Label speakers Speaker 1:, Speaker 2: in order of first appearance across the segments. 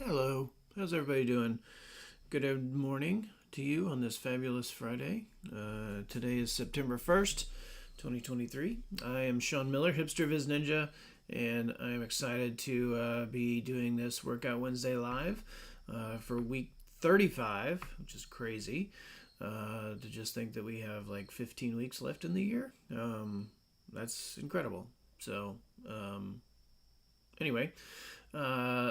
Speaker 1: Hello, how's everybody doing? Good morning to you on this fabulous Friday. Today is September 1st, 2023. I am Sean Miller, Hipster Viz Ninja, and I am excited to be doing this Workout Wednesday live for week 35, which is crazy to just think that we have like 15 weeks left in the year. That's incredible. So, anyway.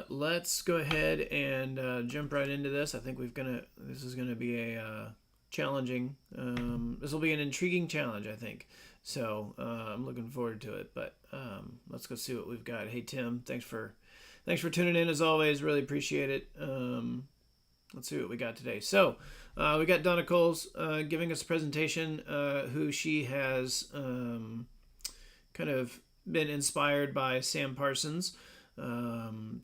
Speaker 1: Let's go ahead and jump right into this. I think this is gonna be a challenging. This will be an intriguing challenge, I think. So I'm looking forward to it. But let's go see what we've got. Hey Tim, thanks for tuning in as always. Really appreciate it. Let's see what we got today. So we got Donna Coles giving us a presentation. Who she has kind of been inspired by Sam Parsons.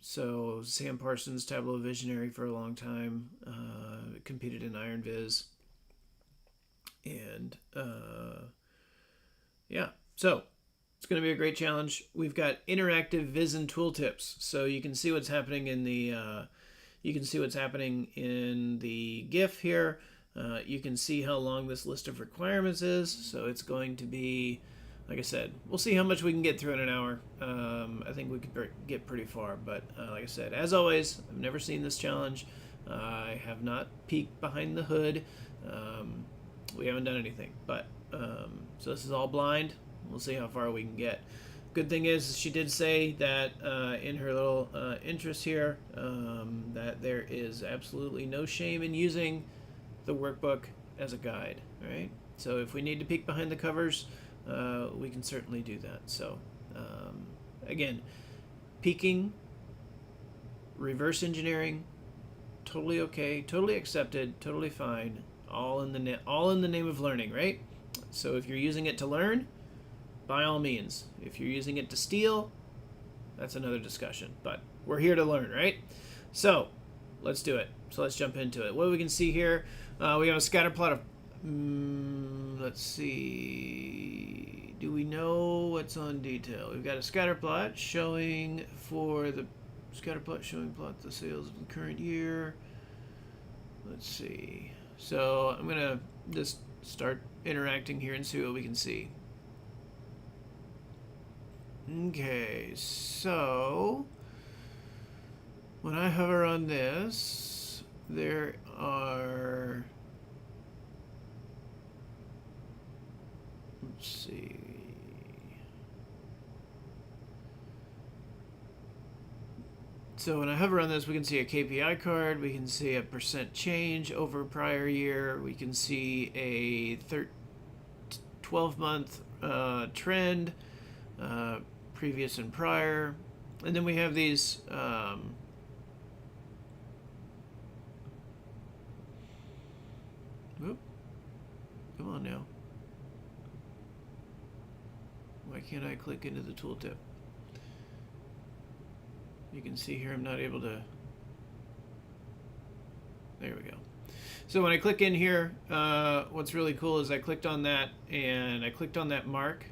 Speaker 1: So Sam Parsons, Tableau visionary for a long time, competed in Iron Viz, and yeah, so it's going to be a great challenge. We've got interactive Viz-In-Tooltips, so you can see what's happening in the GIF here. You can see how long this list of requirements is, so it's going to be, like I said, we'll see how much we can get through in an hour. I think we could get pretty far, but like I said, as always, I've never seen this challenge. I have not peeked behind the hood. We haven't done anything, but so this is all blind. We'll see how far we can get. Good thing is, she did say that in her little interest here that there is absolutely no shame in using the workbook as a guide. All right, so if we need to peek behind the covers, we can certainly do that. So again, peeking, reverse engineering, totally okay, totally accepted, totally fine, all in the name of learning, right? So if you're using it to learn, by all means. If you're using it to steal, that's another discussion, but we're here to learn, right? So let's do it. So let's jump into it. What we can see here, we have a scatter plot of let's see. Do we know what's on detail? We've got a scatter plot showing the sales of the current year. Let's see. So I'm gonna just start interacting here and see what we can see. Okay, so when I hover on this, there are, let's see. So when I hover on this, we can see a KPI card. We can see a percent change over prior year. We can see a 12-month trend, previous and prior. And then we have these come on now. Why can't I click into the tooltip? You can see here I'm not able to. There we go. So when I click in here, what's really cool is I clicked on that and I clicked on that mark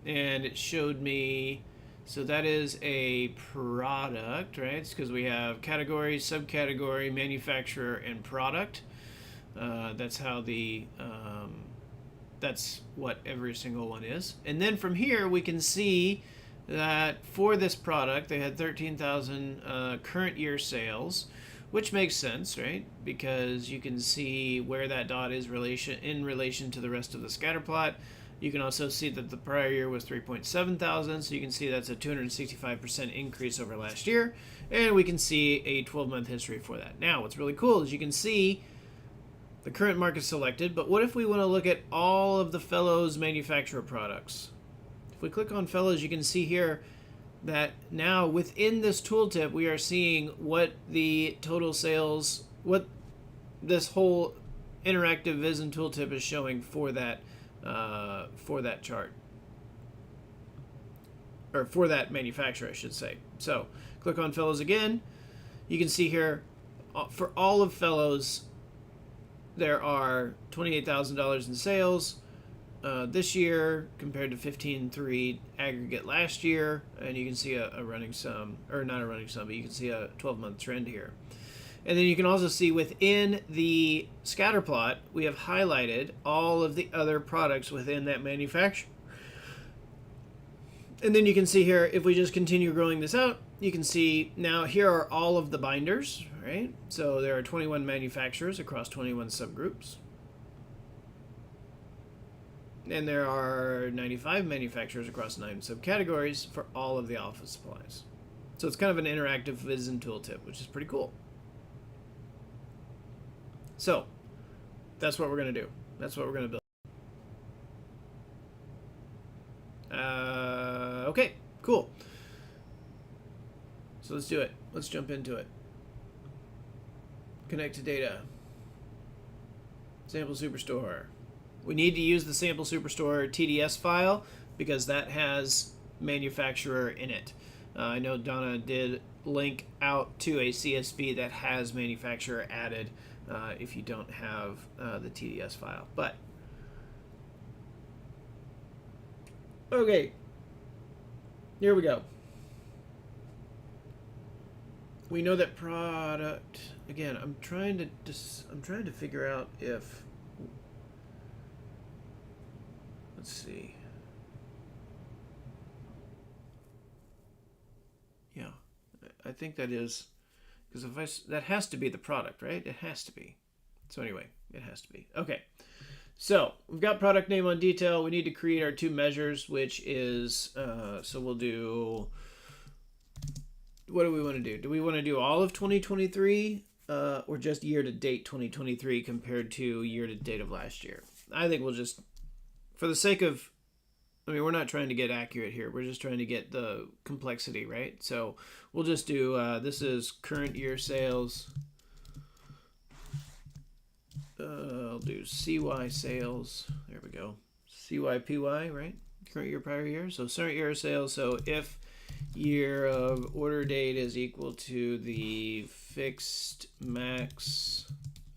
Speaker 1: and it showed me, so that is a product, right? It's because we have category, subcategory, manufacturer, and product. That's how that's what every single one is. And then from here we can see that for this product they had 13,000 current year sales, which makes sense, right? Because you can see where that dot is in relation to the rest of the scatter plot. You can also see that the prior year was 3.7 thousand, so you can see that's a 265% increase over last year, and we can see a 12-month history for that. Now what's really cool is you can see the current market selected, but what if we want to look at all of the Fellows manufacturer products? If we click on Fellows, you can see here that now within this tooltip, we are seeing what the total sales, what this whole interactive Viz-In-Tooltip is showing for that chart, or for that manufacturer, I should say. So click on Fellows again. You can see here for all of Fellows, there are $28,000 in sales. this year compared to 15.3 aggregate last year, and you can see a running sum, or not a running sum, but you can see a 12-month trend here. And then you can also see within the scatter plot, we have highlighted all of the other products within that manufacturer. And then you can see here, if we just continue growing this out, you can see now here are all of the binders, right? So there are 21 manufacturers across 21 subgroups. And there are 95 manufacturers across 9 subcategories for all of the office supplies. So it's kind of an interactive Viz-In-Tooltip, which is pretty cool. So that's what we're going to do. That's what we're going to build. Okay, cool. So let's do it. Let's jump into it. Connect to data. Sample Superstore. We need to use the Sample Superstore TDS file because that has manufacturer in it. I know Donna did link out to a CSV that has manufacturer added if you don't have the TDS file. But okay, here we go. We know that product. Again, I'm trying to figure out if. Let's see. Yeah, I think that is because if that has to be the product, right? It has to be. So anyway, it has to be. Okay. So we've got product name on detail. We need to create our 2 measures, which is so we'll do. What do we want to do? Do we want to do all of 2023 or just year to date 2023 compared to year to date of last year? I think we'll just, for the sake of, I mean, we're not trying to get accurate here. We're just trying to get the complexity, right? So we'll just do, this is current year sales. I'll do CY sales. There we go. CYPY, right? Current year, prior year. So current year sales. So if year of order date is equal to the fixed max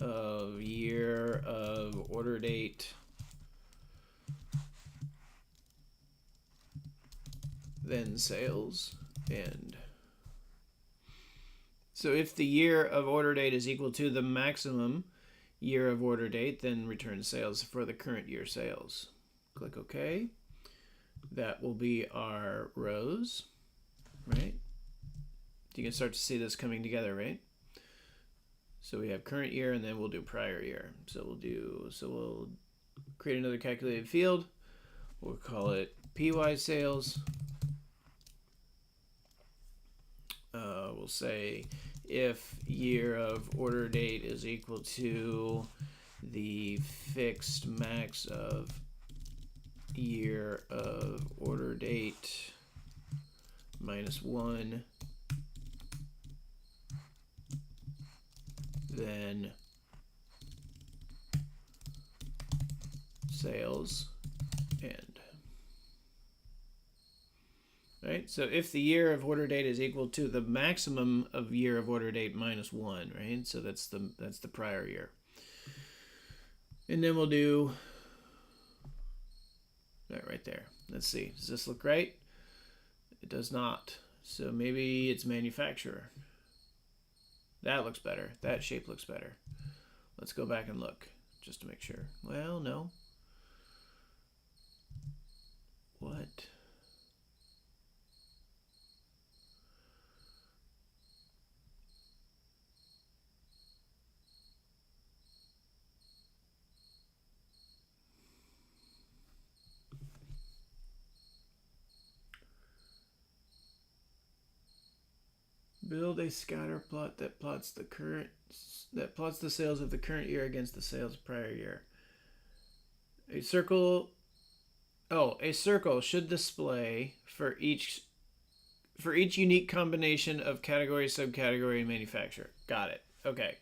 Speaker 1: of year of order date, then sales end. So if the year of order date is equal to the maximum year of order date, then return sales for the current year sales. Click OK. That will be our rows, right? You can start to see this coming together, right? So we have current year and then we'll do prior year. So we'll create another calculated field. We'll call it PY sales. We'll say if year of order date is equal to the fixed max of year of order date minus 1, then sales end. Right? So if the year of order date is equal to the maximum of year of order date minus 1, right? So that's the prior year. And then we'll do that right there. Let's see. Does this look right? It does not. So maybe it's manufacturer. That looks better. That shape looks better. Let's go back and look just to make sure. Well, no. What? Build a scatter plot that plots the sales of the current year against the sales of prior year. A circle should display for each unique combination of category, subcategory, and manufacturer. Got it. Okay.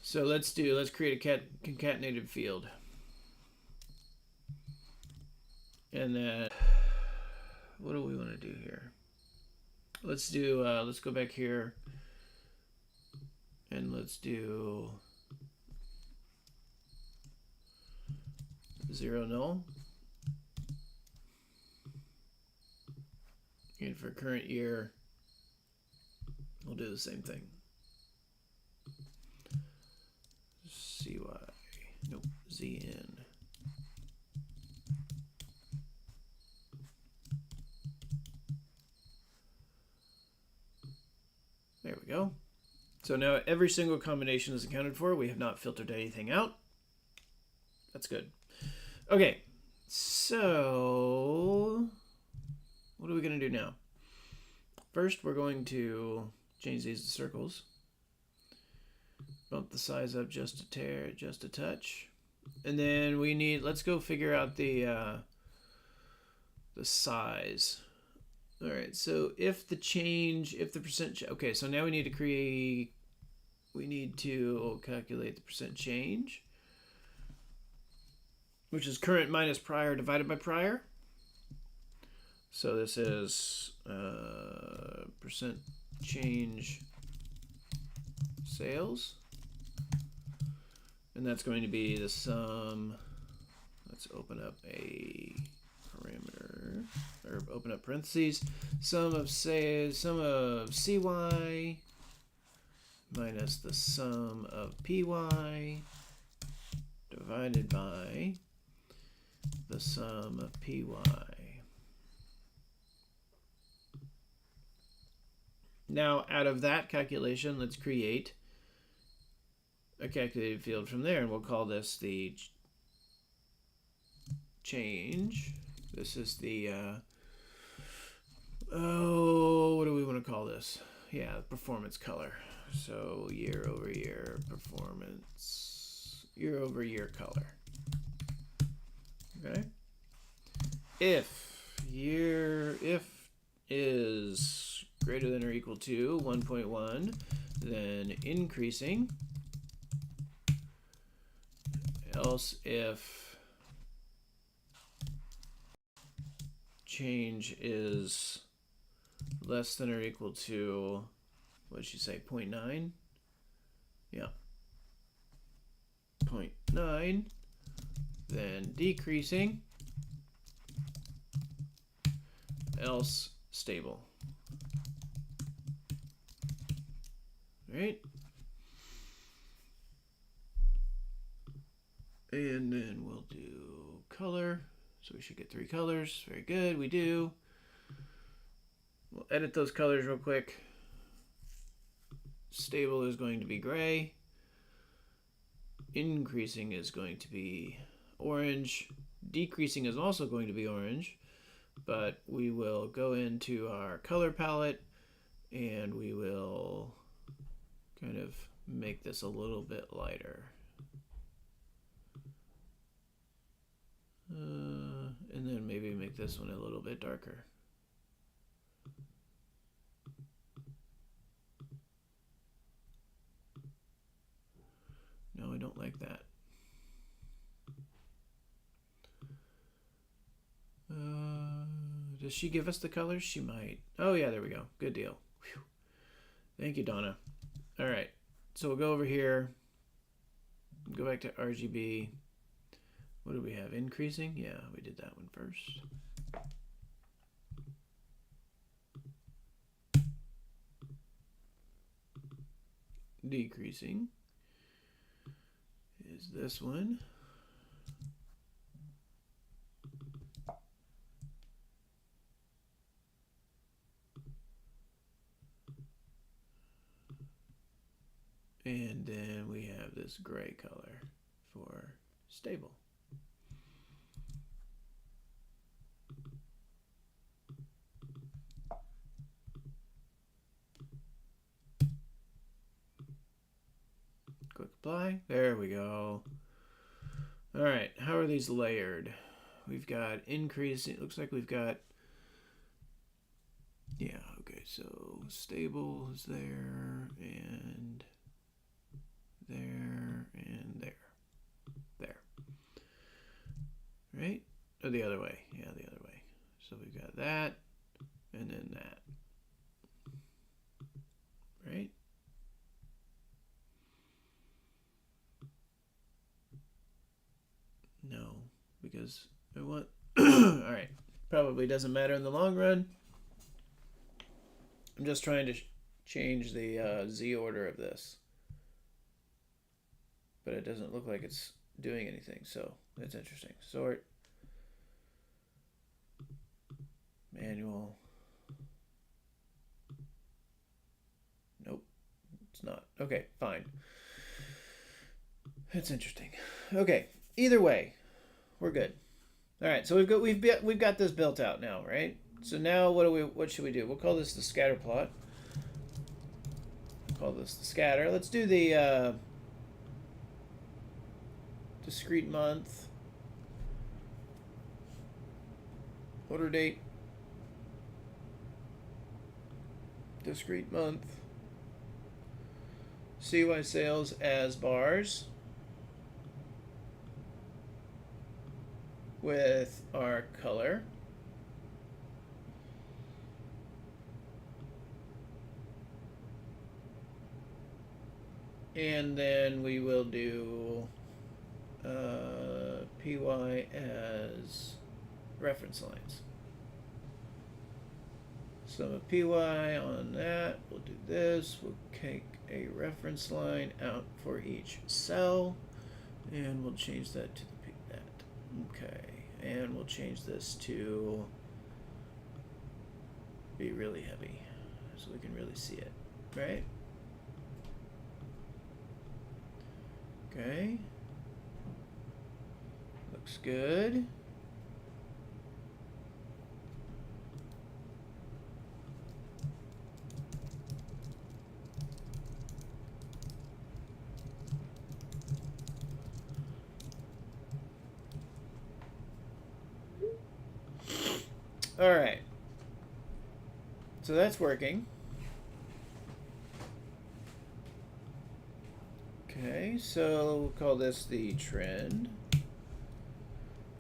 Speaker 1: So let's create a concatenated field. And then what do we want to do here? Let's go back here and let's do 0 null. And for current year, we'll do the same thing. CY, nope, ZN. There we go. So now every single combination is accounted for. We have not filtered anything out. That's good. Okay, so what are we going to do now? First, we're going to change these to circles. Bump the size up just a touch. And then we need, let's go figure out the size. All right, so if the percent, okay, so now we need to calculate the percent change, which is current minus prior divided by prior. So this is percent change sales. And that's going to be the sum. Let's open up a parameter, or open up parentheses. Sum of CY minus the sum of PY divided by the sum of PY. Now, out of that calculation, let's create a calculated field from there, and we'll call this the change. This is the, what do we want to call this? Yeah, performance color. So year over year performance, year over year color. Okay. If is greater than or equal to 1.1, then increasing. Else if change is less than or equal to, what did she say, 0.9? Yeah. 0.9, then decreasing, else stable. All right. And then we'll do color. So we should get 3 colors. Very good, we do. We'll edit those colors real quick. Stable is going to be gray. Increasing is going to be orange. Decreasing is also going to be orange. But we will go into our color palette and we will kind of make this a little bit lighter. And then maybe make this one a little bit darker. No, I don't like that. Does she give us the colors? She might. Oh yeah, there we go. Good deal. Whew. Thank you, Donna. All right, so we'll go over here, go back to RGB. What do we have? Increasing? Yeah, we did that one first. Decreasing is this one. And then we have this gray color for stable. Click apply. There we go. All right, how are these layered? We've got increase. It looks like we've got, yeah, okay, so stable is there, and there, and there. There. Right? Or the other way. Yeah, the other way. So we've got that, and then that. Right? No, because I want, all right, probably doesn't matter in the long run. I'm just trying to change the Z order of this. But it doesn't look like it's doing anything, so that's interesting. Sort. Manual. Nope, it's not. Okay, fine. That's interesting. Okay, either way, we're good. All right, so we've got this built out now, right? So now what should we do? We'll call this the scatter plot. We'll call this the scatter. Let's do the discrete month, order date, discrete month, CY sales as bars with our color. And then we will do PY as reference lines. Sum of PY on that. We'll do this. We'll take a reference line out for each cell, and we'll change that to that. Okay, and we'll change this to be really heavy, so we can really see it, right? Okay. Looks good. All right. So that's working. Okay, so we'll call this the trend.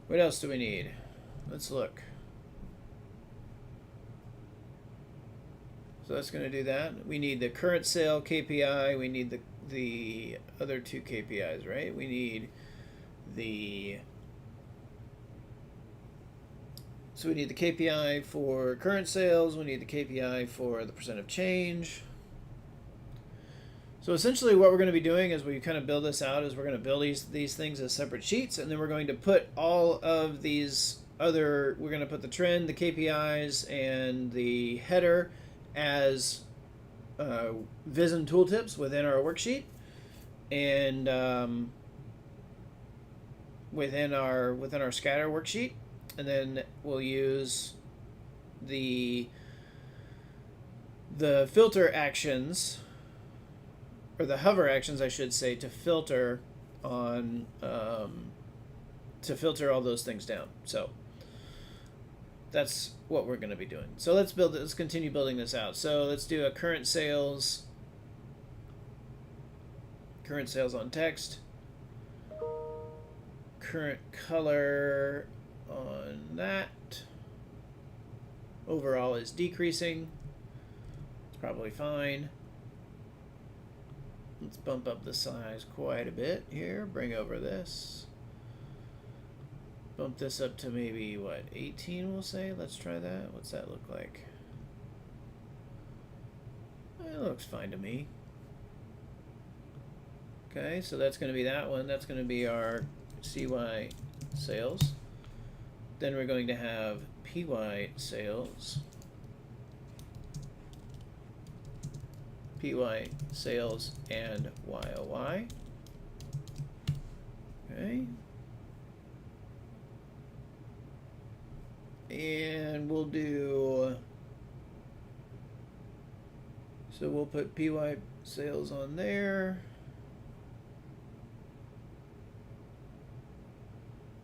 Speaker 1: What else do we need? Let's look. So that's going to do that. We need the current sale KPI. We need the other two KPIs, right? We need the KPI for current sales. We need the KPI for the percent of change. So essentially what we're going to be doing as we kind of build this out is we're going to build these things as separate sheets, and then we're going to put all of these we're going to put the trend, the KPIs, and the header as Viz-In-Tooltips within our worksheet, and within our scatter worksheet, and then we'll use the filter actions, or the hover actions, I should say, to filter on to filter all those things down. So that's what we're going to be doing. So let's continue building this out. So let's do a current sales on text, current color on that. Overall is decreasing. It's probably fine. Let's bump up the size quite a bit here. Bring over this. Bump this up to maybe, what, 18 we'll say? Let's try that. What's that look like? It looks fine to me. Okay, so that's going to be that one. That's going to be our CY sales. Then we're going to have PY sales. PY sales and YOY. Okay. And we'll do, so we'll put PY sales on there.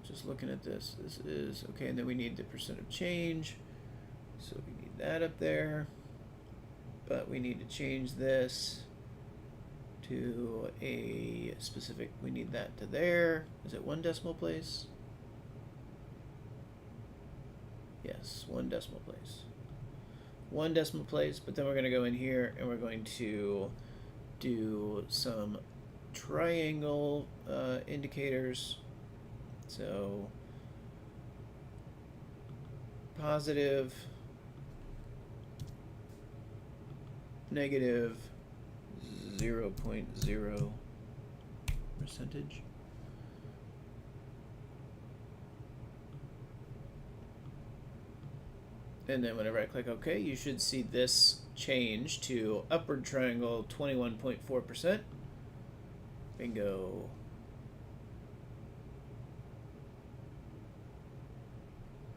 Speaker 1: Just looking at this is okay, and then we need the percent of change. So we need that up there. But we need to change this to a specific, we need that to there. Is it 1 decimal place? Yes, 1 decimal place. 1 decimal place, but then we're going to go in here and we're going to do some triangle indicators. So positive, negative 0.0 percentage. And then whenever I click OK, you should see this change to upward triangle 21.4%. Bingo.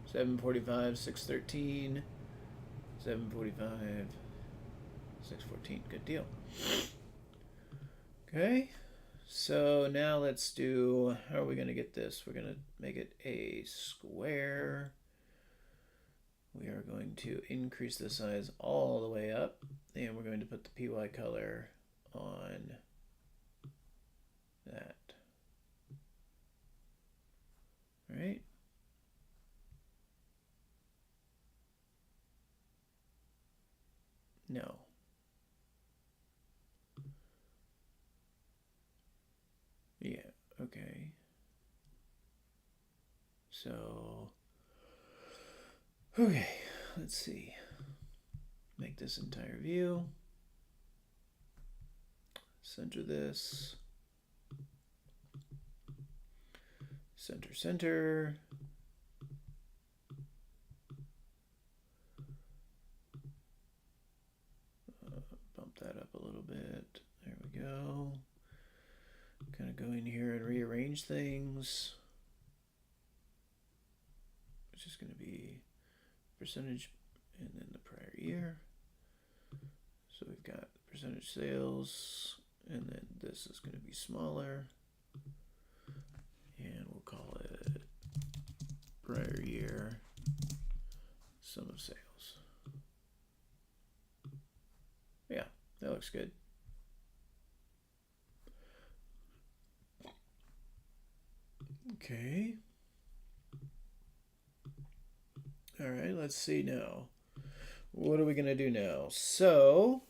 Speaker 1: 745, 613, 745, 614. Good deal. Okay. So now let's do, how are we going to get this? We're going to make it a square. We are going to increase the size all the way up, and we're going to put the PY color on that. All right. No. Yeah, okay. So, okay, let's see. Make this entire view. Center this. Center, center. Bump that up a little bit. There we go. Kind of go in here and rearrange things. It's just going to be percentage and then the prior year. So we've got percentage sales, and then this is going to be smaller. And we'll call it prior year sum of sales. Yeah, that looks good. Okay. All right, let's see now. What are we going to do now? So,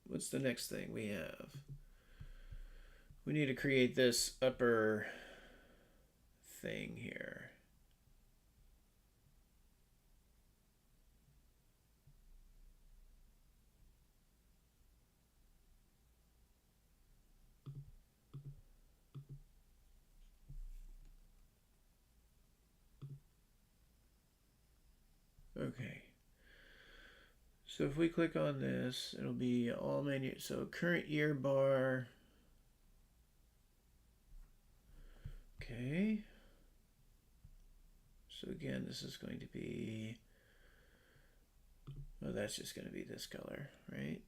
Speaker 1: what's the next thing we have? We need to create this upper thing here. Okay. So if we click on this, it'll be all menu. So current year bar. Okay. So again, this is going to be, oh, that's just going to be this color, right?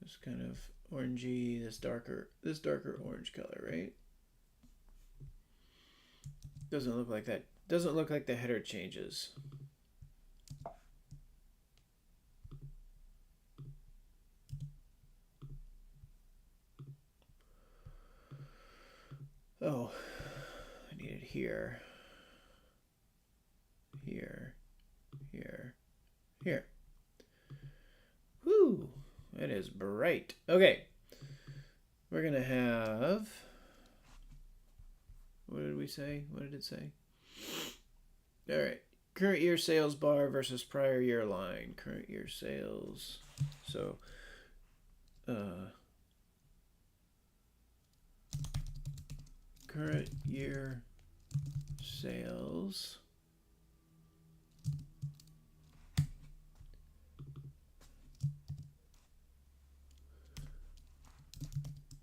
Speaker 1: This kind of orangey, this darker orange color, right? Doesn't look like that. Doesn't look like the header changes. Oh, I need it here. Here. Here. Here. Woo! That is bright. Okay. We're going to have, what did we say? What did it say? All right. Current year sales bar versus prior year line. Current year sales. So, current year sales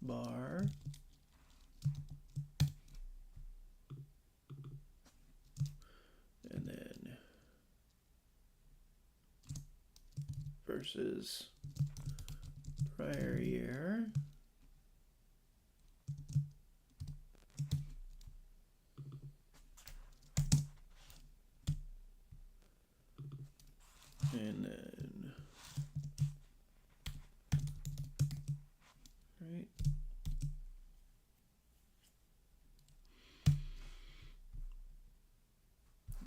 Speaker 1: bar and then versus prior year. And then, right.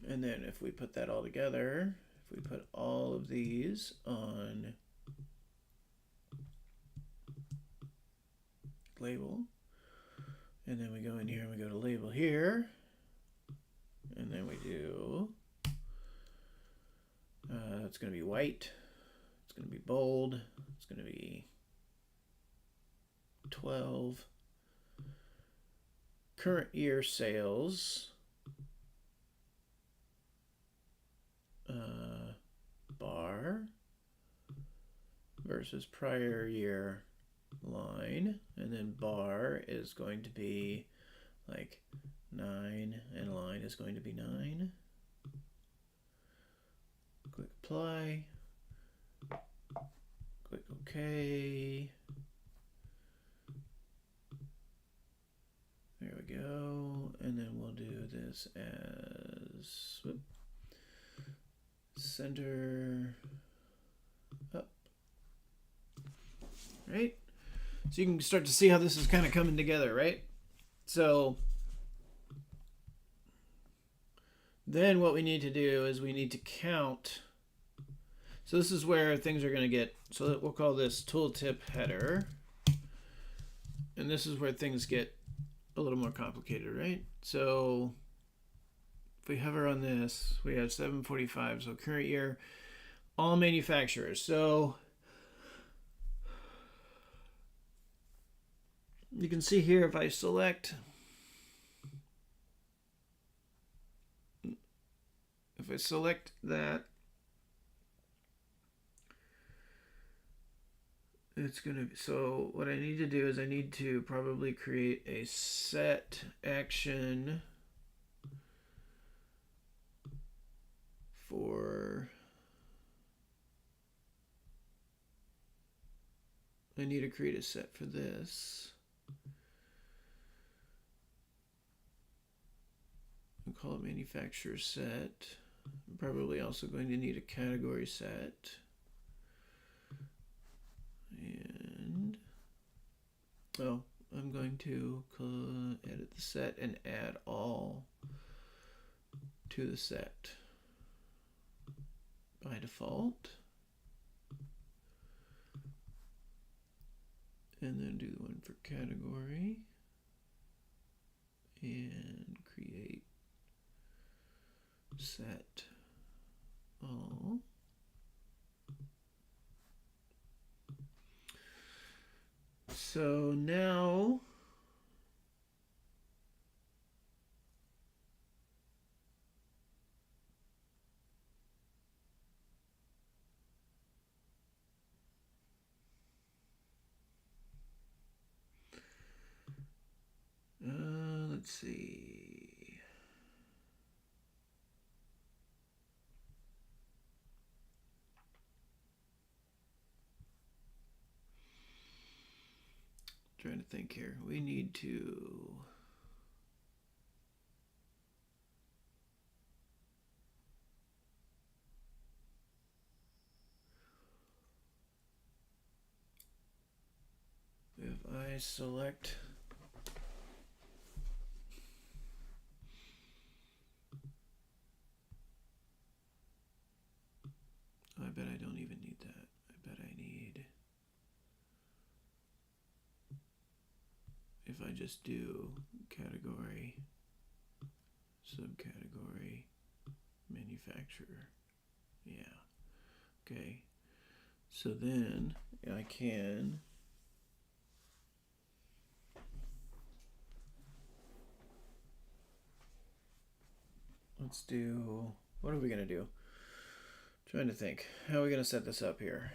Speaker 1: And then if we put that all together, if we put all of these on label, and then we go in here and we go to label here, and then we do, it's going to be white, it's going to be bold, it's going to be 12. Current year sales, bar versus prior year line, and then bar is going to be like 9 and line is going to be 9. Click apply, click OK. There we go, and then we'll do this as center up. Right? So you can start to see how this is kind of coming together, right? So then what we need to do is we need to count. So this is where things are going to get, so we'll call this tooltip header. And this is where things get a little more complicated, right? So if we hover on this, we have 745, so current year, all manufacturers. So you can see here if I select, that, it's going to, so what I need to do is I need to probably create a set action for, I need to create a set for this. I'll call it manufacturer set. I'm probably also going to need a category set. And, oh, I'm going to edit the set and add all to the set by default. And then do the one for category and create set all. So now let's see. Trying to think here. We need to if I select I bet I don't even need that. I bet I need, if I just do category, subcategory, manufacturer. Yeah. Okay. So then I can let's do, what are we gonna do? Trying to think. How are we gonna set this up here?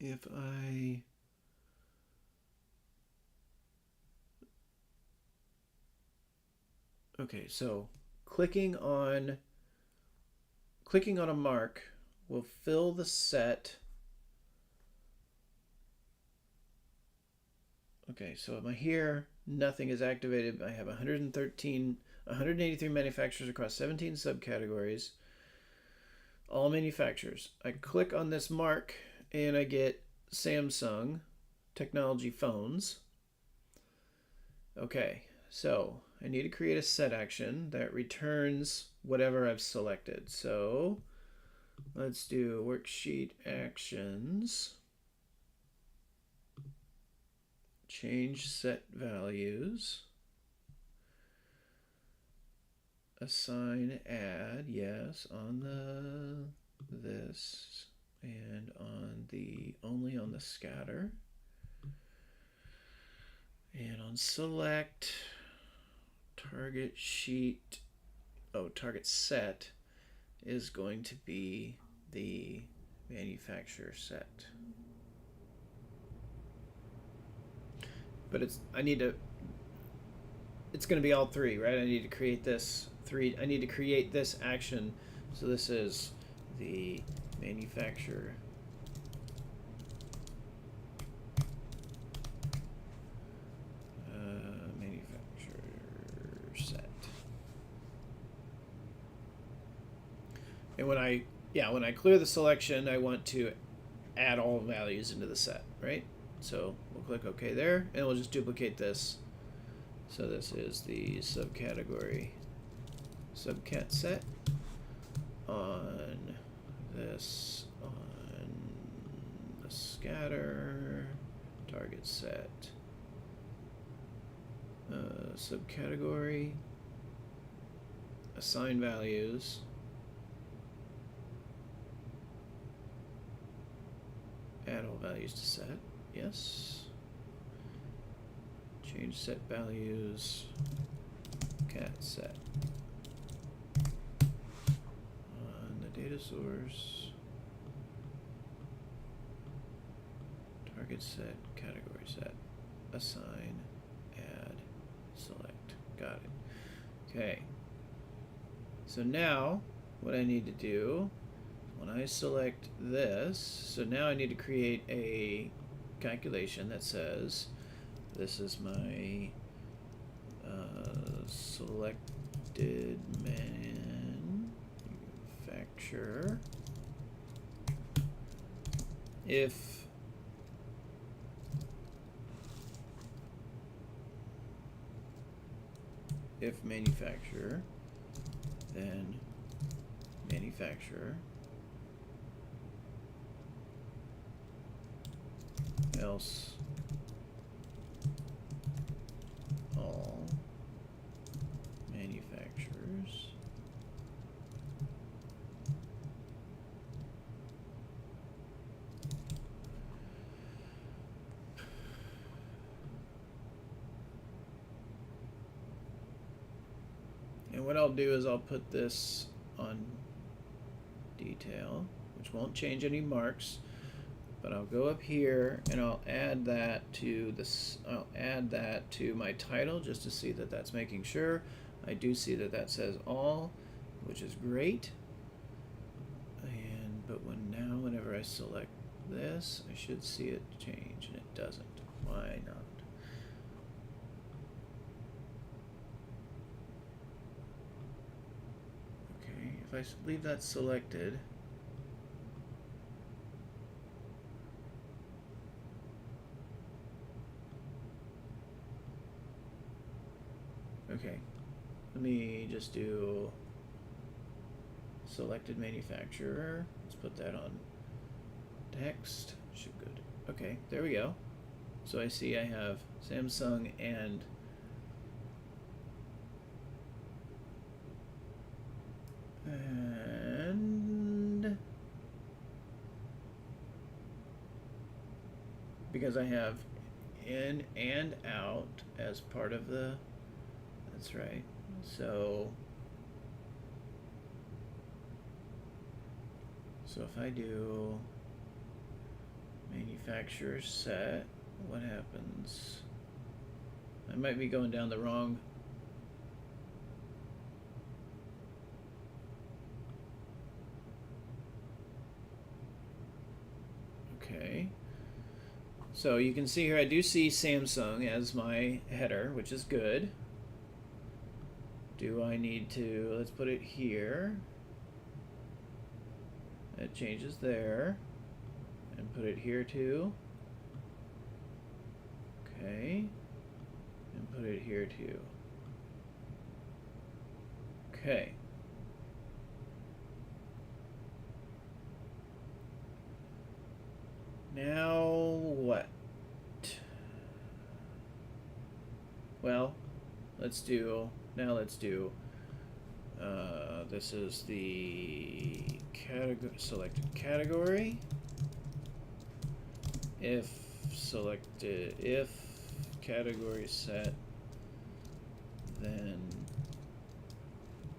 Speaker 1: If I okay, so clicking on a mark will fill the set. Okay, so am I here? Nothing is activated. I have 183 manufacturers across 17 subcategories. All manufacturers. I click on this mark and I get Samsung technology phones. Okay, so I need to create a set action that returns whatever I've selected. So let's do worksheet actions. change set values, assign add, yes, on this, and on the only on the scatter, and on select target sheet, target set is going to be the manufacturer set. But it's going to be all three, right? I need to create this action. So this is the manufacturer set. And when I clear the selection, I want to add all values into the set, right? So we'll click OK there, and we'll just duplicate this. So this is the subcategory subcat set on this, on the scatter target set subcategory, assign values, add all values to set, yes. Change set values, cat set. On the data source, target set, category set, assign, add, select. Got it. Okay. So now what I need to do, when I select this, so now I need to create a calculation that says this is my selected manufacturer. If manufacturer, then manufacturer, else all manufacturers. And what I'll do is I'll put this on detail, which won't change any marks. But I'll go up here and I'll add that to this. I'll add that to my title just to see that that's making sure. I do see that that says all, which is great. But whenever I select this, I should see it change, and it doesn't. Why not? Okay, if I leave that selected. Okay, let me just do selected manufacturer. Let's put that on text. Should good. Okay, there we go. So I see I have Samsung and because I have in and out as part of the. That's right. So if I do manufacturer set, what happens? I might be going down the wrong. Okay. So you can see here I do see Samsung as my header, which is good. Do I need to, let's put it here. It changes there. And put it here too. Okay. And put it here too. Okay. Now what? well, let's do this is the category, selected category. If selected, if category set, then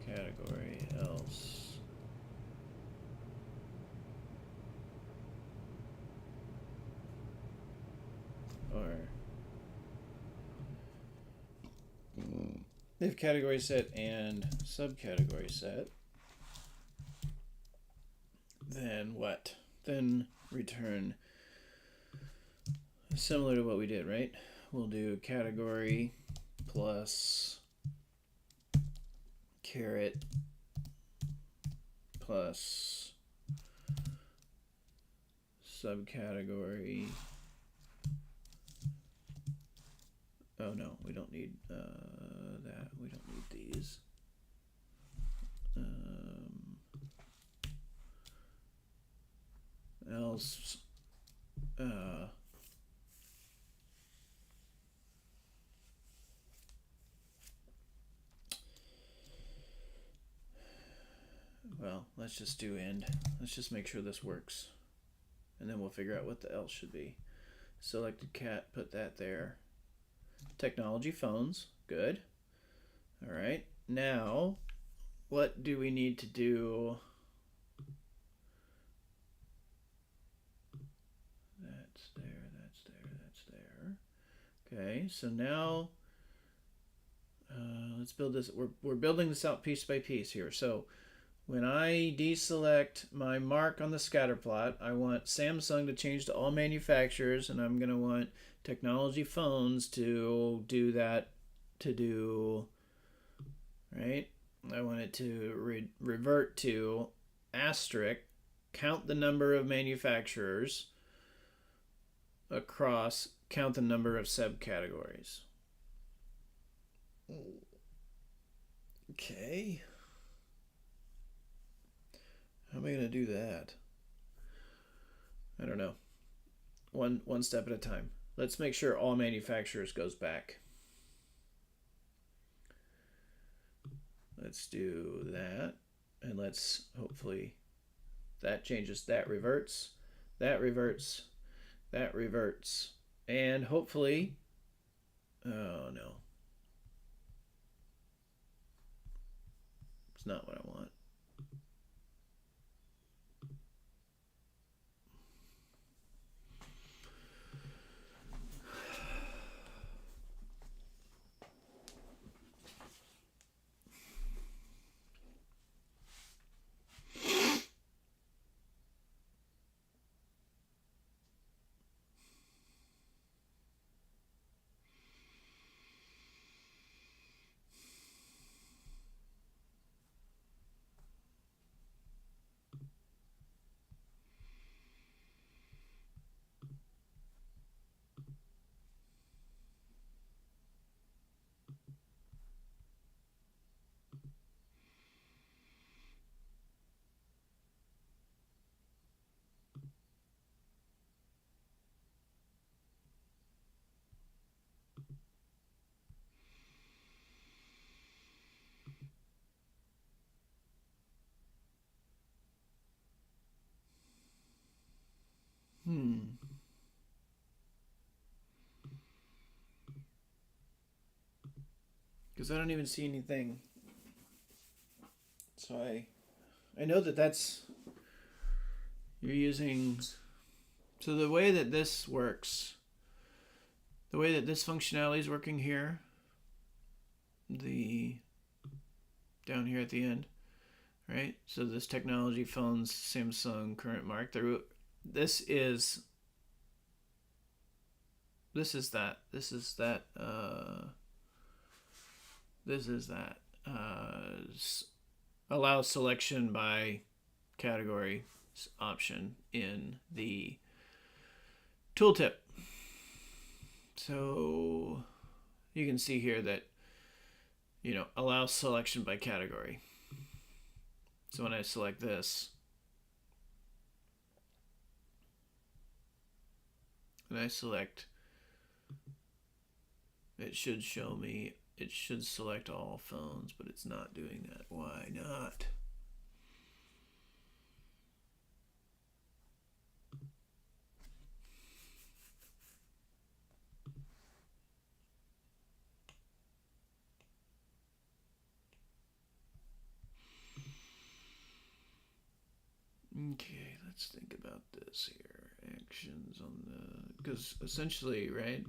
Speaker 1: category else. Or if category set and subcategory set, then what? Then return similar to what we did, right? We'll do category plus caret plus subcategory. Oh no, we don't need that. We don't need these. Else, well, let's just do end. Let's just make sure this works, and then we'll figure out what the else should be. Selected cat, put that there. Technology phones, good. All right, now what do we need to do? That's there, that's there, that's there. Okay, so now let's build this. We're building this out piece by piece here. So when I deselect my mark on the scatter plot, I want Samsung to change to all manufacturers, and I'm going to want technology phones to do that, right? I want it to revert to asterisk, count the number of manufacturers across, count the number of subcategories. Okay. How am I going to do that? I don't know. One step at a time. Let's make sure all manufacturers goes back. Let's do that. And let's hopefully that changes, that reverts, that reverts, that reverts. And hopefully, oh no. It's not what I want. Because I don't even see anything. So I know that that's, you're using, so the way that this works, the way that this functionality is working here, down here at the end, right? So this technology phones, Samsung, current mark, this is that. Allow selection by category option in the tooltip. So you can see here that, allow selection by category. So when I select this, and I select it should show me, it should select all phones, but it's not doing that. Why not? Okay, let's think about this here. Actions on the, because essentially, right?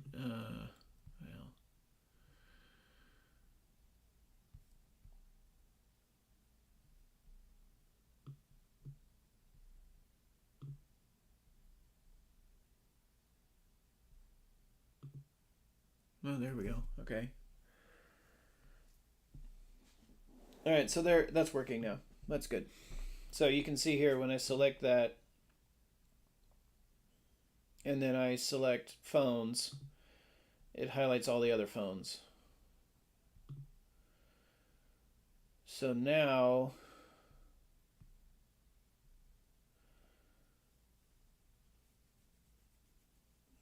Speaker 1: Well, oh, there we go. Okay. All right, so there, that's working now. That's good. So you can see here when I select that, and then I select phones, it highlights all the other phones. So now,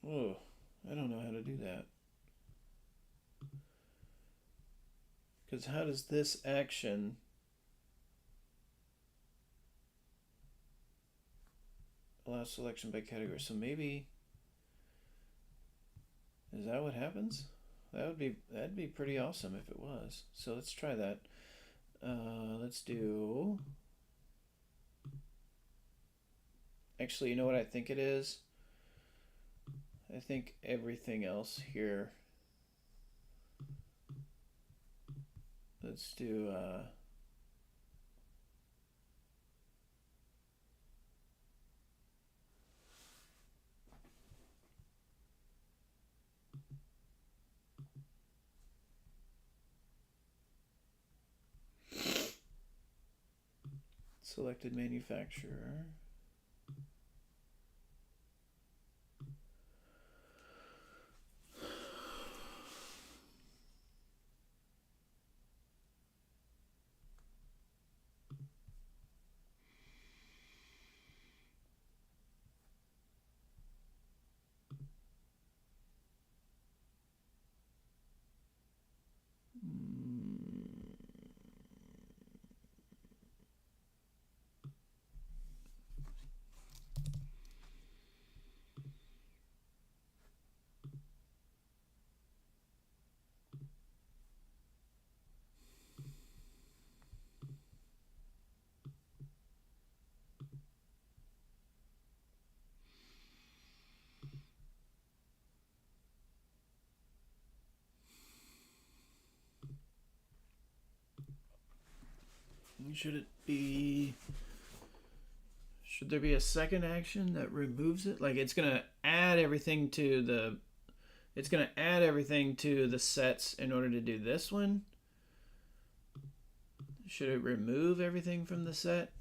Speaker 1: oh, I don't know how to do that. Because how does this action allow selection by category? So maybe, is that what happens? That'd be pretty awesome if it was. So let's try that. Let's do. Actually, you know what I think it is? I think everything else here. Let's do. Selected manufacturer. Should it be? Should there be a second action that removes it? Like it's gonna add everything to the. It's gonna add everything to the sets in order to do this one. Should it remove everything from the set?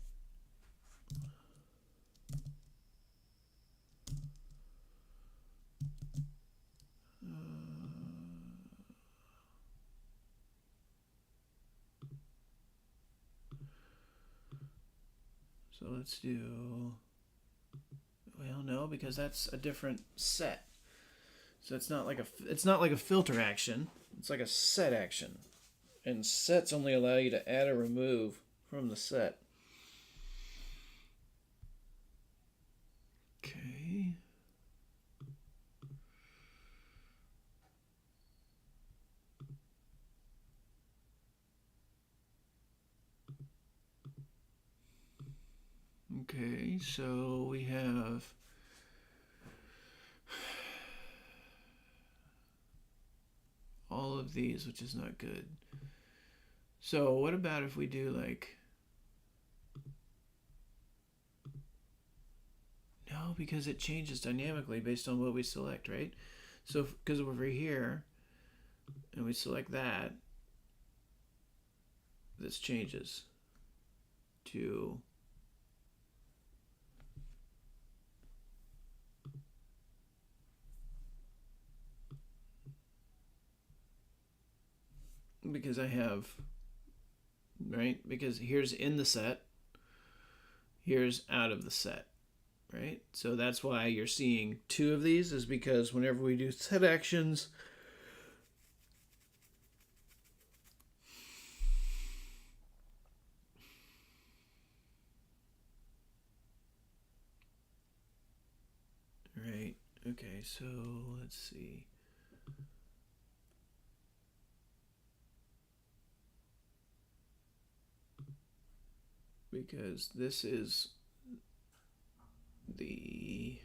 Speaker 1: So let's do, well, no, because that's a different set. So it's not like a filter action. It's like a set action. And sets only allow you to add or remove from the set. Okay. Okay, so we have all of these, which is not good. So what about if we do like, no, because it changes dynamically based on what we select, right? So because over here, and we select that, this changes to because I have, right? Because here's in the set, here's out of the set, right? So that's why you're seeing two of these, is because whenever we do set actions, Okay, so let's see. Because this is the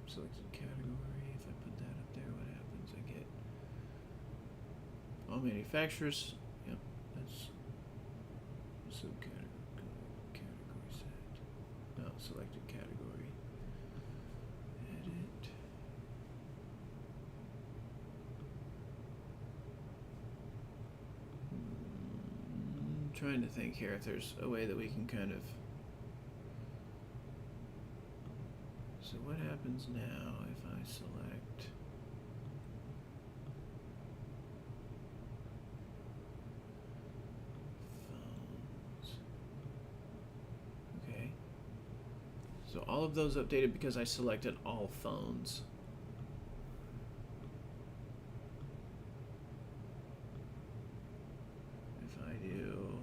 Speaker 1: selected category. If I put that up there, what happens? I get all manufacturers. Yep, that's subcategory, category set. No, selected category. Edit. Trying to think here if there's a way that we can kind of. So what happens now if I select phones? Okay. So all of those updated because I selected all phones. If I do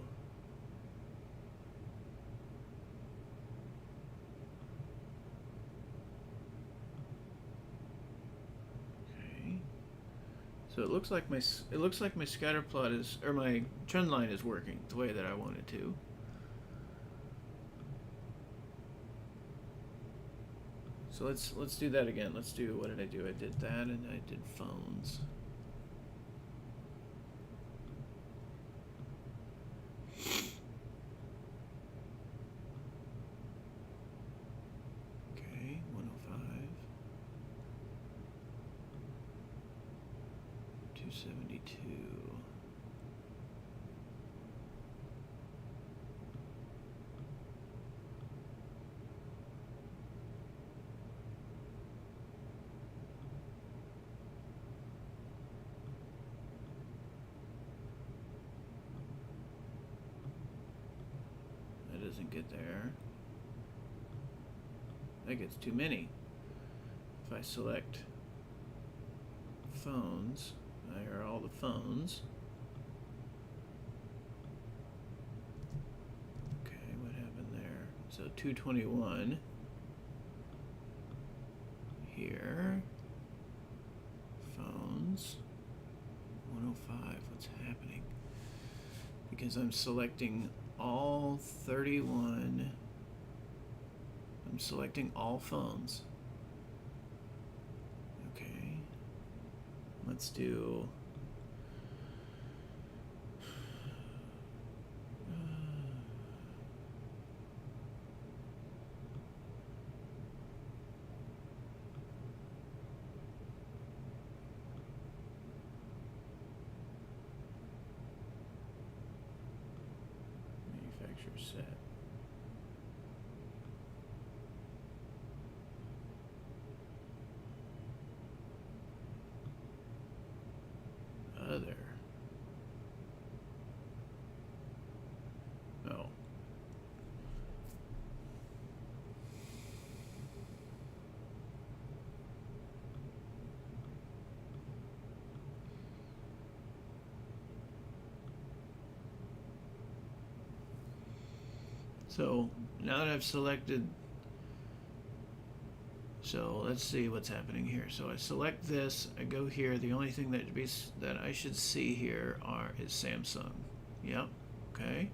Speaker 1: So it looks like my scatter plot is, or my trend line is working the way that I want it to. So let's do that again. Let's do, what did I do? I did that and I did phones. Okay, 105. 272. That doesn't get there. That gets too many. If I select phones, there are all the phones. Okay, what happened there? So 221 here. Phones. 105. What's happening? Because I'm selecting all 31. I'm selecting all phones. Okay. Let's do manufacturer set. Other. Oh. So now that I've selected, so let's see what's happening here. So I select this, I go here. The only thing that I should see here is Samsung. Yep. Okay.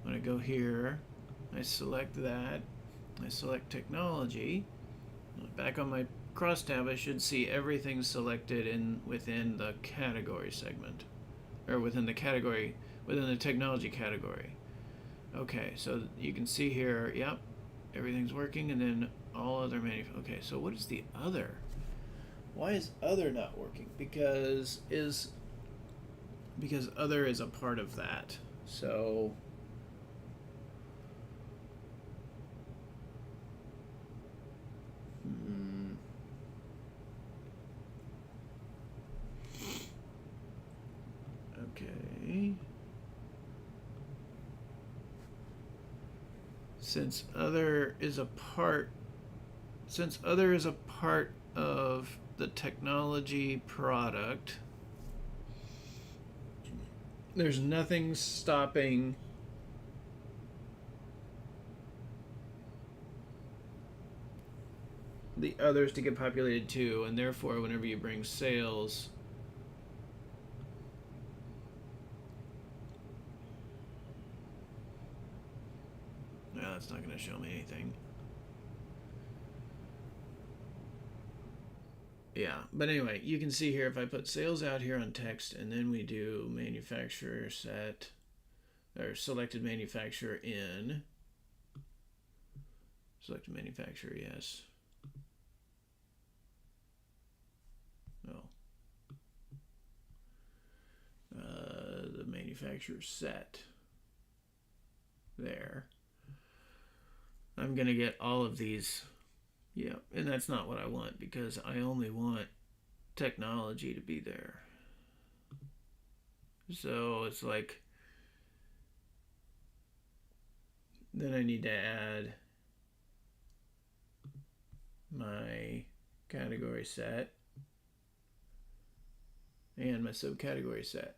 Speaker 1: When I go here, I select that. I select technology. Back on my crosstab, I should see everything selected within the category segment, or within the technology category. Okay, so you can see here, yep, everything's working, and then all other okay, so what is the other? Why is other not working? Because other is a part of that. So okay. Since other is a part of the technology product, there's nothing stopping the others to get populated too, and therefore whenever you bring sales, no, that's not going to show me anything. Yeah, but anyway, you can see here if I put sales out here on text and then we do manufacturer set or selected manufacturer in, selected manufacturer, yes. Oh. The manufacturer set there. I'm going to get all of these. Yeah, and that's not what I want because I only want technology to be there. So it's like, then I need to add my category set and my subcategory set.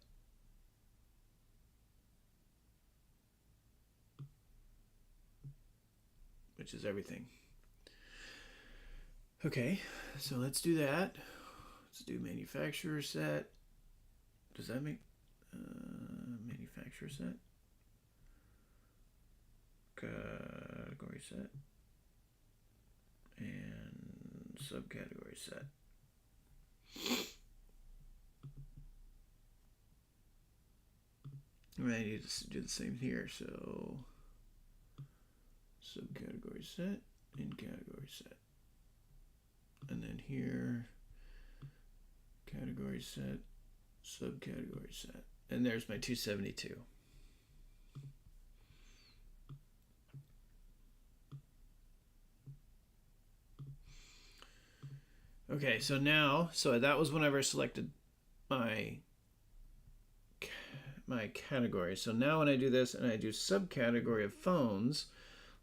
Speaker 1: Which is everything. Okay, so let's do that. Let's do manufacturer set. Does that make manufacturer set? Category set. And subcategory set. I need to do the same here. So subcategory set and category set. And then here, category set, subcategory set. And there's my 272. Okay, so now, so that was whenever I selected my category. So now when I do this and I do subcategory of phones,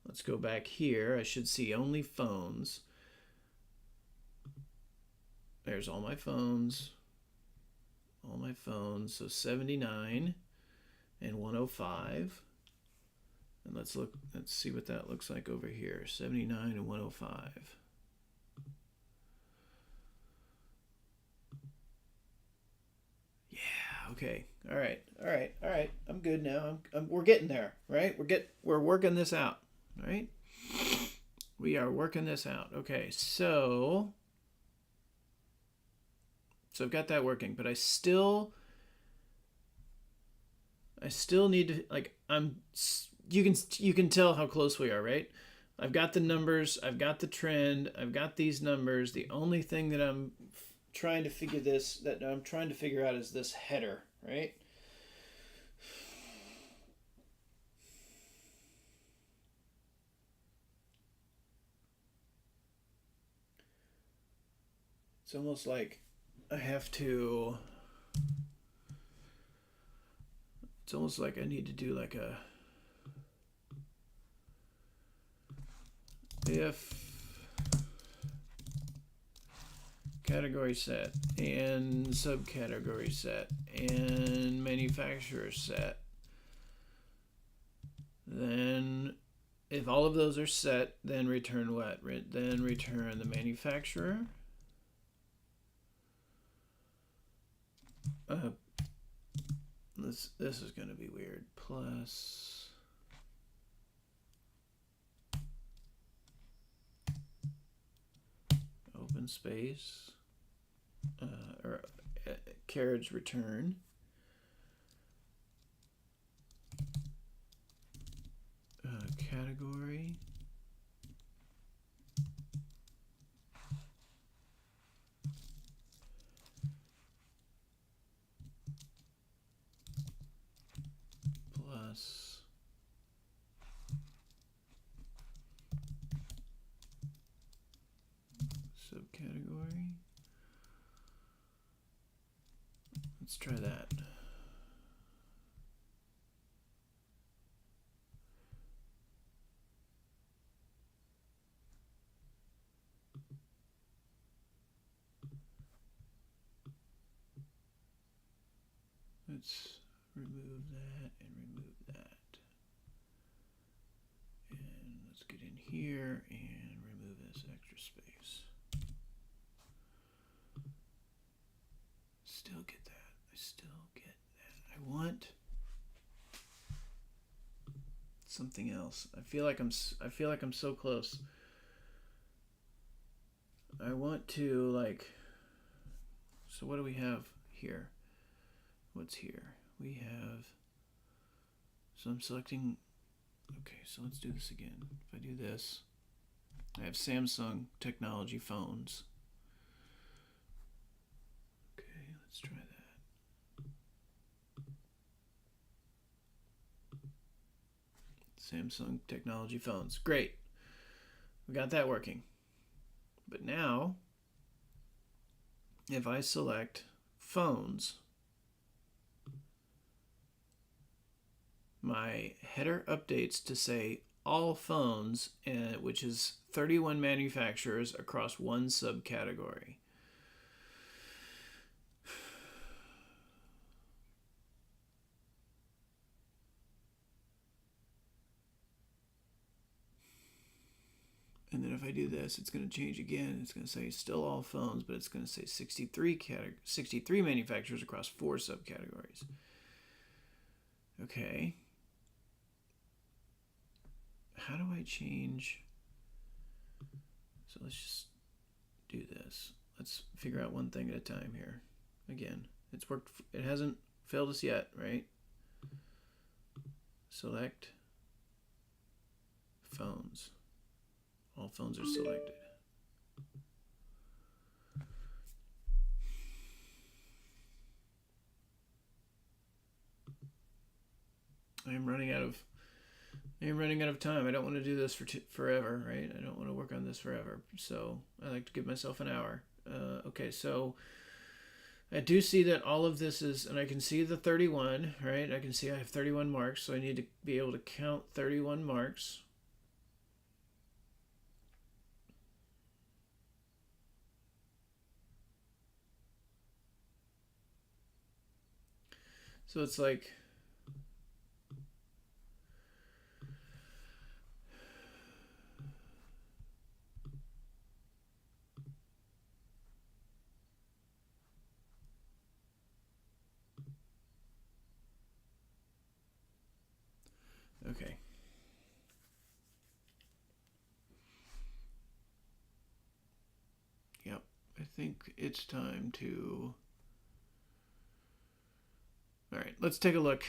Speaker 1: let's go back here. I should see only phones. There's all my phones. All my phones. So 79 and 105. And let's see what that looks like over here. 79 and 105. Yeah, okay. All right. I'm good now. We're getting there, right? We're working this out, right? We are working this out. Okay, so I've got that working, but I still need to, like, you can tell how close we are, right? I've got the numbers, I've got the trend, I've got these numbers. The only thing that I'm trying to figure out is this header, right? It's almost like I need to do like a if category set and subcategory set and manufacturer set, then if all of those are set, then return what? Then return the manufacturer. This is going to be weird. Plus open space or carriage return. Category. Plus subcategory. Let's try that. Let's remove that and remove that. And let's get in here and remove this extra space. something else. I feel like I'm so close. I want to like. So what do we have here? What's here? We have. So I'm selecting. Okay, so let's do this again. If I do this, I have Samsung technology phones. Okay, let's try that. Samsung technology phones. Great. We got that working. But now, if I select phones, my header updates to say all phones, which is 31 manufacturers across one subcategory. And then if I do this, it's going to change again. It's going to say still all phones, but it's going to say 63 manufacturers across 4 subcategories. Okay. How do I change? So let's just do this. Let's figure out one thing at a time here. Again, it's worked. It hasn't failed us yet, right? Select phones. All phones are selected. I am running out of time. I don't want to do this for forever, right? I don't want to work on this forever. So I like to give myself an hour. Okay, so I do see that all of this is, and I can see the 31, right? I can see I have 31 marks, so I need to be able to count 31 marks. So it's like, okay. Yep, I think it's time to. All right, let's take a look.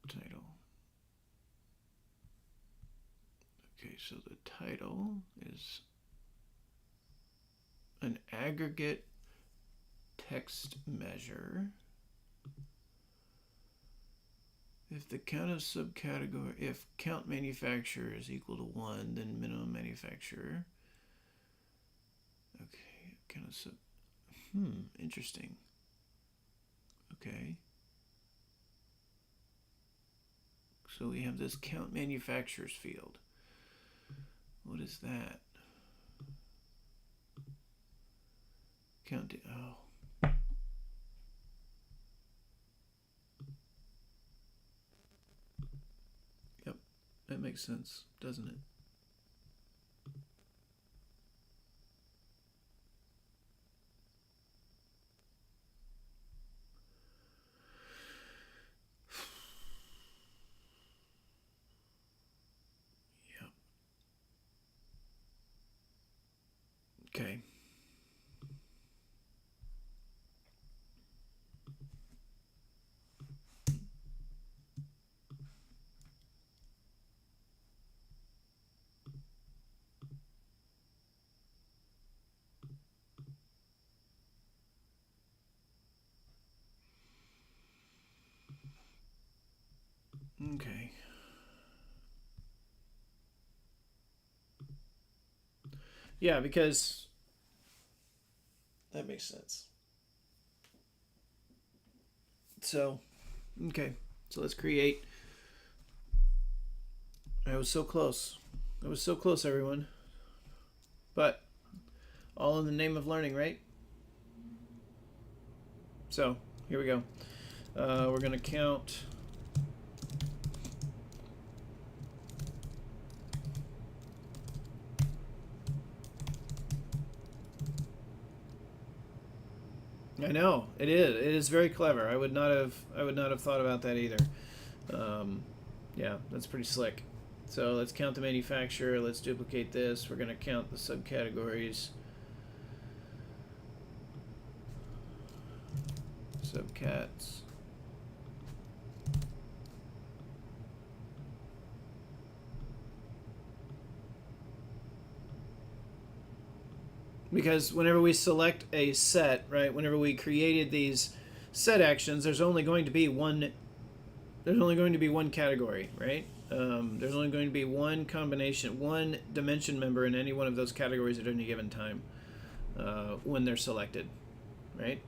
Speaker 1: Title. Okay, so the title is an aggregate text measure. If the count of subcategory, if count manufacturer is equal to 1, then minimum manufacturer. Okay, count of sub. Interesting. Okay. So we have this count manufacturers field. What is that? Count. Oh. Yep, that makes sense, doesn't it? Yep. Okay. Okay. Yeah, because that makes sense. So, okay. So let's create. I was so close. I was so close, everyone. But All in the name of learning, right? So here we go. We're going to count. I know it is. It is very clever. I would not have thought about that either. Yeah, that's pretty slick. So let's count the manufacturer. Let's duplicate this. We're going to count the subcategories. Subcats. Because whenever we select a set, right, whenever we created these set actions, there's only going to be one category, right? There's only going to be one combination, one dimension member in any one of those categories at any given time when they're selected, right?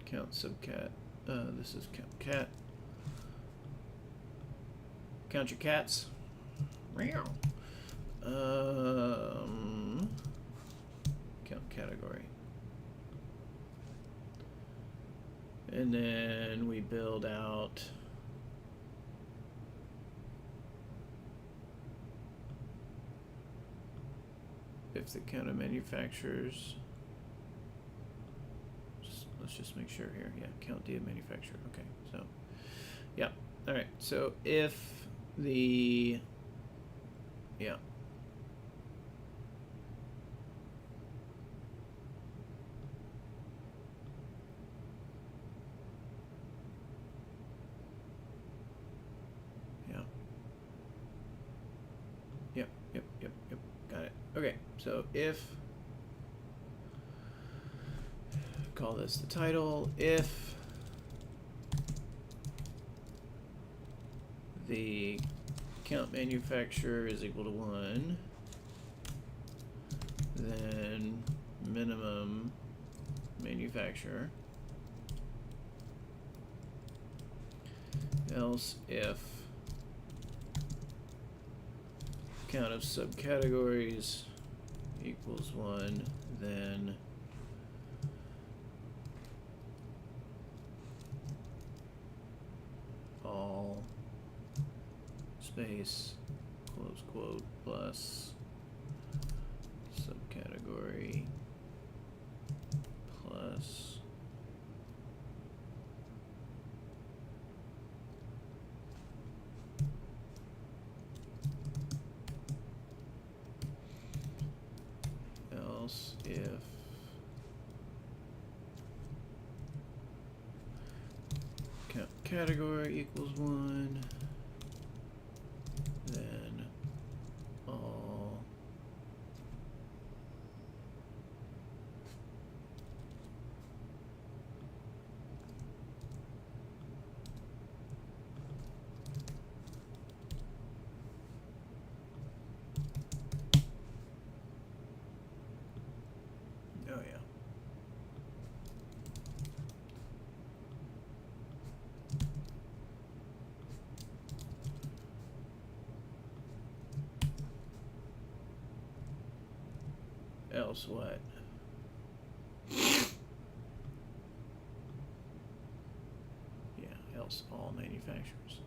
Speaker 1: Count subcat. This is count cat. Count your cats. Meow. Count category. And then we build out if the count of manufacturers. Let's just make sure here. Yeah, count D of manufacturer. Okay, so yeah. All right. So if the yeah. Yep. Got it. Okay, so if, call this the title, if the count manufacturer is equal to 1, then minimum manufacturer. Else if count of subcategories equals 1, then all space close quote plus subcategory plus else if count category equals 1, then all oh yeah. Else what? Yeah, else all manufacturers.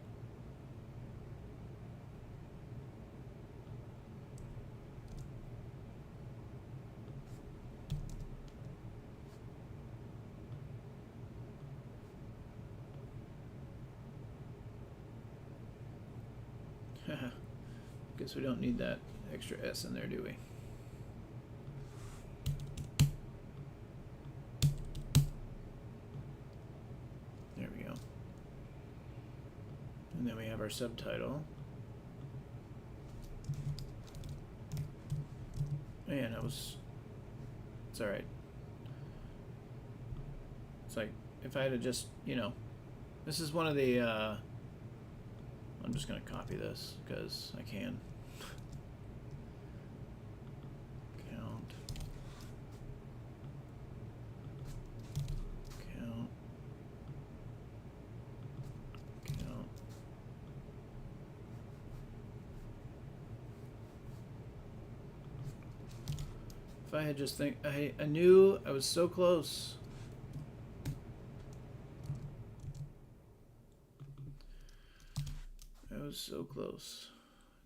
Speaker 1: Guess we don't need that extra S in there, do we? There we go. And then we have our subtitle. Man, it's alright. It's like, if I had to just, this is one of the, I'm just going to copy this because I can. Count. I had just I knew I was so close. I was so close.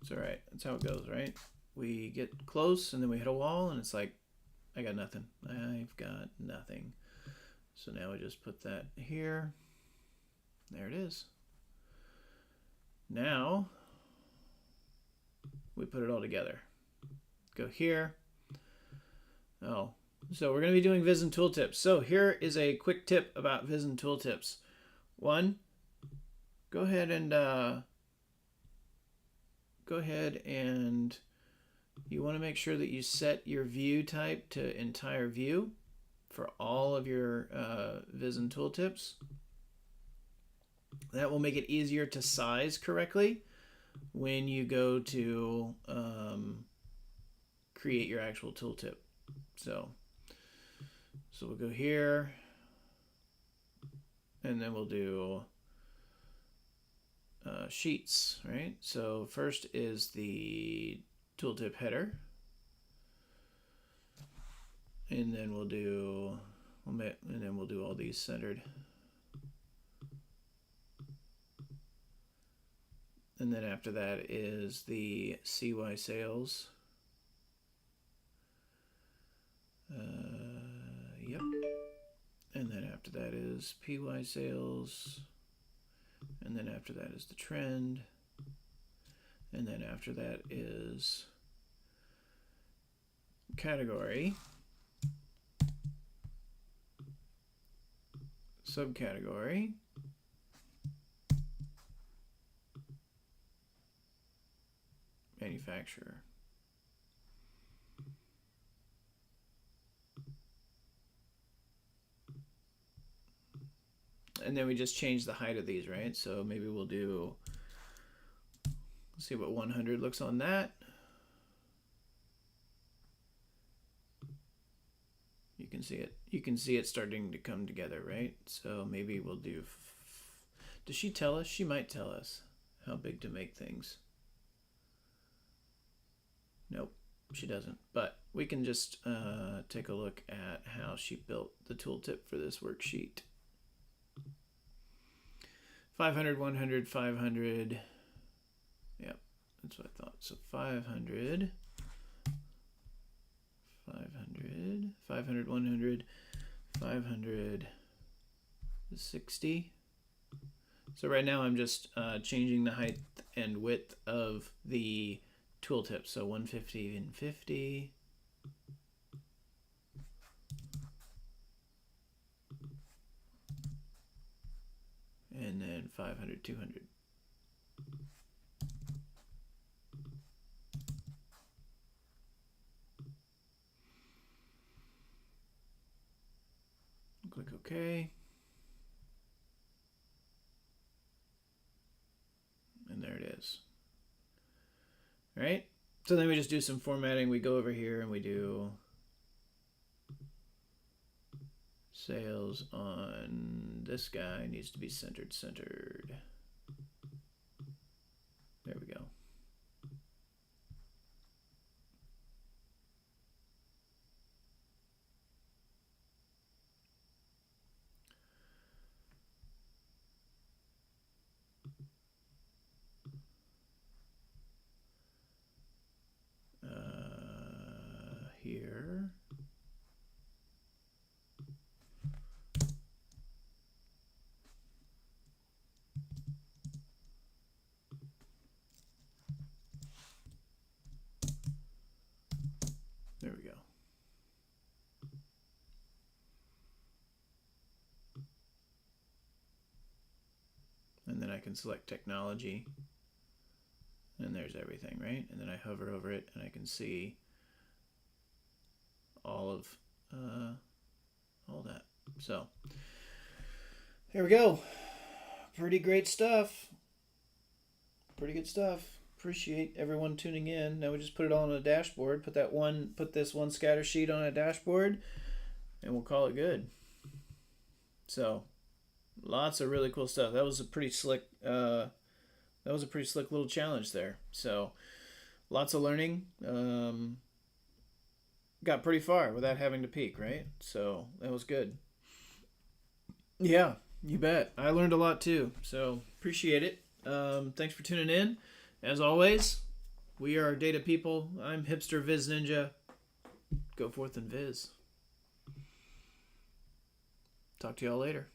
Speaker 1: It's all right. That's how it goes, right? We get close and then we hit a wall and it's like, I got nothing. I've got nothing. So now we just put that here. There it is. Now we put it all together. Go here. Oh, so we're going to be doing Viz-In-Tooltips. So here is a quick tip about Viz-In-Tooltips. One, go ahead and you want to make sure that you set your view type to entire view for all of your Viz-In-Tooltips. That will make it easier to size correctly when you go to create your actual tooltip. So we'll go here, and then we'll do sheets, right? So first is the tooltip header, and then we'll do all these centered. And then after that is the CY sales. Yep. And then after that is PY sales. And then after that is the trend. And then after that is category, subcategory, manufacturer. And then we just change the height of these, right? So maybe we'll do, let's see what 100 looks on that. You can see it. You can see it starting to come together, right? So maybe we'll do, does she tell us? She might tell us how big to make things. Nope, she doesn't. But we can just take a look at how she built the tooltip for this worksheet. 500, 100, 500. Yep, that's what I thought. So 500, 500, 500, 100, 500, 60. So right now I'm just changing the height and width of the tooltip. So 150 and 50. And then 500, 200. Click OK. And there it is. All right. So then we just do some formatting. We go over here and we do sales on this guy needs to be centered. There we go. Here. There we go. And then I can select technology. And there's everything, right? And then I hover over it and I can see all of all that. So there we go. Pretty great stuff. Pretty good stuff. Appreciate everyone tuning in. Now we just put it all on a dashboard. Put this one scatter sheet on a dashboard, and we'll call it good. So lots of really cool stuff. That was a pretty slick. That was a pretty slick little challenge there. So lots of learning. got pretty far without having to peek, right? So that was good. Yeah, you bet. I learned a lot too, so appreciate it. Thanks for tuning in. As always, we are data people. I'm hipster Viz Ninja. Go forth and Viz. Talk to y'all later.